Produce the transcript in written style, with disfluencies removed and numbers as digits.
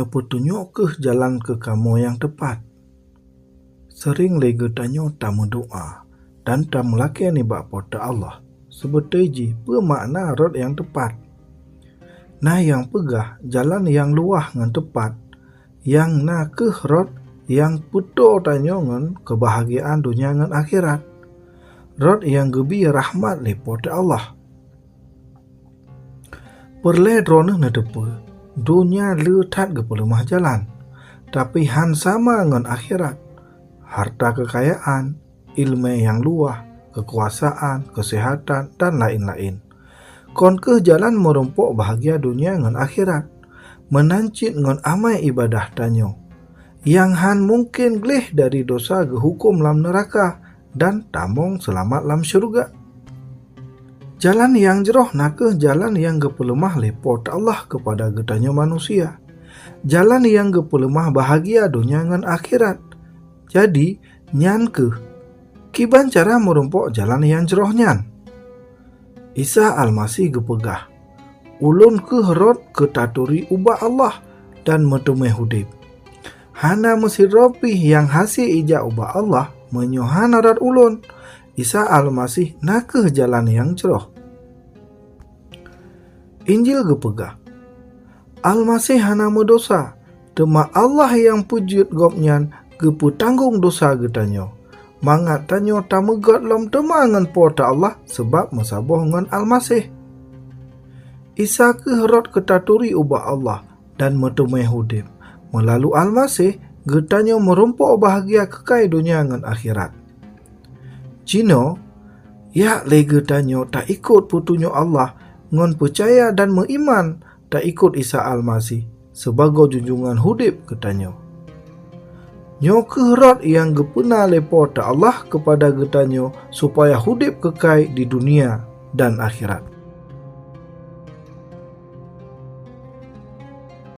petunjuk ke jalan ke kamu yang tepat. Sering lega tanyo tamu doa dan tamu laki ni bak pota Allah. Sebetul bermakna rod yang tepat. Nah yang pegah jalan yang luah ngan tepat. Yang na ke rod yang puto tanyo ngan kebahagiaan dunia ngan akhirat. Rod yang gebi rahmat le pota Allah. Perle drone na depe. Dunia letat ke pelemah jalan. Tapi han sama ngan akhirat. Harta kekayaan, ilmu yang luah, kekuasaan, kesehatan, dan lain-lain. Kon ke jalan merumpuk bahagia dunia ngan akhirat. Menancit ngan amai ibadah tanyo. Yang han mungkin gleh dari dosa ke hukum lam neraka dan tamong selamat lam syurga. Jalan yang jeroh nak ke jalan yang gepelemah lepot Allah kepada getanyo manusia. Jalan yang gepelemah bahagia dunia ngan akhirat. Jadi, nyan ke, kiban cara merumpuk jalan yang jeroh nyan. Isa Al-Masih gepegah, ulun ke rod ke taturi ubah Allah dan metumai hudib. Hana mesir ropi yang hasil ijak ubah Allah menyohana rad ulun. Isa Al-Masih nak ke jalan yang jeroh. Injil gepegah, Al-Masih hana medosa, tema Allah yang pujut gopnyan gepu tanggung dosa getanyo. Mangat tanyo tamegat lam temangan pota Allah sebab mesaboh ngan Al-Masih. Isa ke rod ketaturi ubah Allah dan metumai hudib. Melalui Al-Masih, getanyo merumpuk bahagia kekai dunia ngan akhirat. Cino, ya le getanyo tak ikut putunyo Allah ngan percaya dan meiman tak ikut Isa Al-Masih sebagai junjungan hudib getanyo. Nyo kerat yang gepena lepota Allah kepada getanyo supaya hudib kekai di dunia dan akhirat.